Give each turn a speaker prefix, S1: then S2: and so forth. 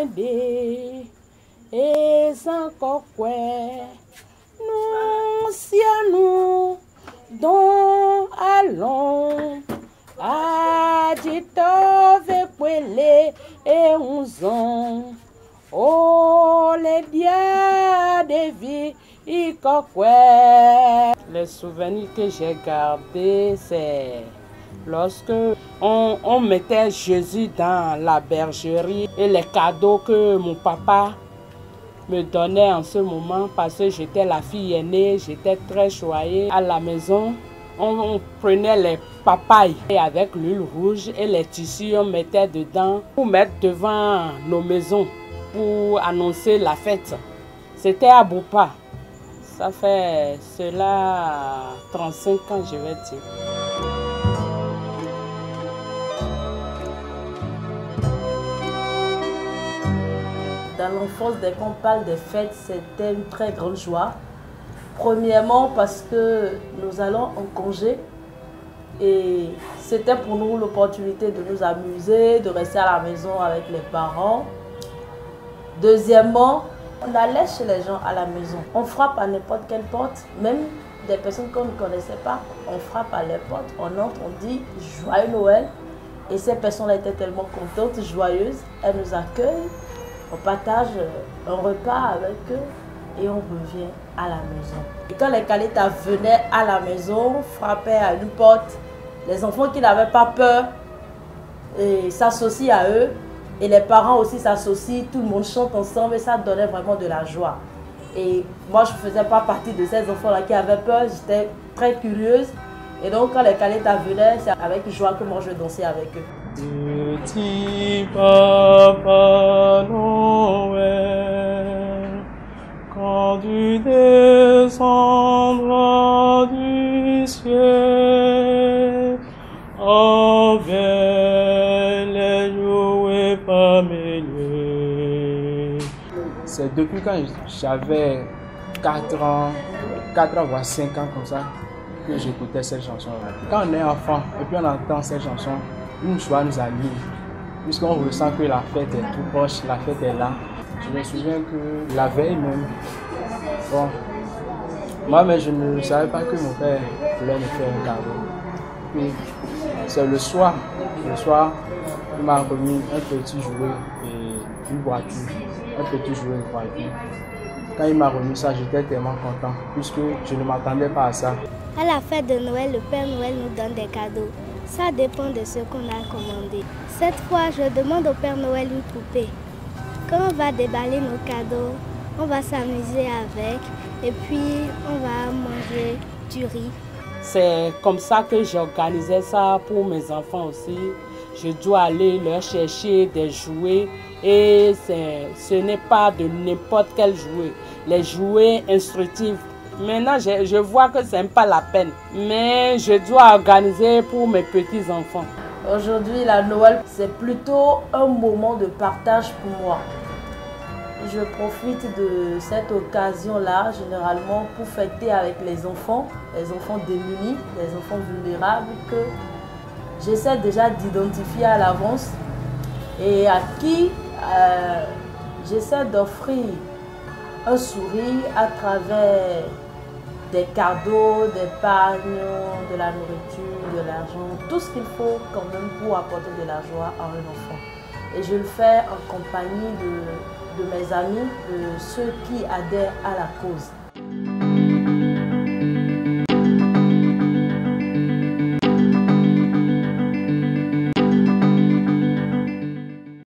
S1: Mende et sans coquet, nous siens-nous dont allons à Ditove Kwele et Ouzon. Oh, les dias de vie, y coquet. Les souvenirs que j'ai gardés, c'est lorsque on mettait Jésus dans la bergerie et les cadeaux que mon papa me donnait en ce moment parce que j'étais la fille aînée, j'étais très joyeuse. À la maison, on prenait les papayes avec l'huile rouge et les tissus, on mettait dedans pour mettre devant nos maisons pour annoncer la fête. C'était à Boupa. Ça fait cela 35 ans, je vais dire.
S2: Dans l'enfance, dès qu'on parle des fêtes, c'était une très grande joie. Premièrement parce que nous allons en congé et c'était pour nous l'opportunité de nous amuser, de rester à la maison avec les parents. Deuxièmement, on allait chez les gens à la maison. On frappe à n'importe quelle porte, même des personnes qu'on ne connaissait pas. On frappe à les portes, on entre, on dit « Joyeux Noël ». Et ces personnes-là étaient tellement contentes, joyeuses. Elles nous accueillent, on partage un repas avec eux et on revient à la maison. Et quand les Kalitas venaient à la maison, frappaient à une porte, les enfants qui n'avaient pas peur s'associent à eux. Et les parents aussi s'associent, tout le monde chante ensemble et ça donnait vraiment de la joie. Et moi, je ne faisais pas partie de ces enfants-là qui avaient peur, j'étais très curieuse. Et donc, quand les Kalitas venaient, c'est avec joie que moi je dansais avec eux.
S1: Petit Papa Noël, quand tu descendras du ciel, avec les jouets familiers. C'est depuis quand j'avais 4 ans, voire 5 ans comme ça, que j'écoutais cette chanson-là. Quand on est enfant et puis on entend cette chanson, une joie nous anime, puisqu'on ressent que la fête est tout proche, la fête est là. Je me souviens que la veille même, bon, moi-même je ne savais pas que mon père voulait me faire un cadeau. Puis c'est le soir, il m'a remis un petit jouet et une voiture, Quand il m'a remis ça, j'étais tellement content, puisque je ne m'attendais pas à ça.
S3: À la fête de Noël, le Père Noël nous donne des cadeaux. Ça dépend de ce qu'on a commandé. Cette fois, je demande au Père Noël une poupée. Quand on va déballer nos cadeaux, on va s'amuser avec et puis on va manger du riz.
S1: C'est comme ça que j'organisais ça pour mes enfants aussi. Je dois aller leur chercher des jouets et ce n'est pas de n'importe quel jouet. Les jouets instructifs. Maintenant, je vois que ce n'est pas la peine. Mais je dois organiser pour mes petits-enfants.
S2: Aujourd'hui, la Noël, c'est plutôt un moment de partage pour moi. Je profite de cette occasion-là, généralement, pour fêter avec les enfants démunis, les enfants vulnérables, que j'essaie déjà d'identifier à l'avance et à qui j'essaie d'offrir un sourire à travers des cadeaux, des pagnes, de la nourriture, de l'argent, tout ce qu'il faut quand même pour apporter de la joie à un enfant. Et je le fais en compagnie de mes amis, de ceux qui adhèrent à la cause.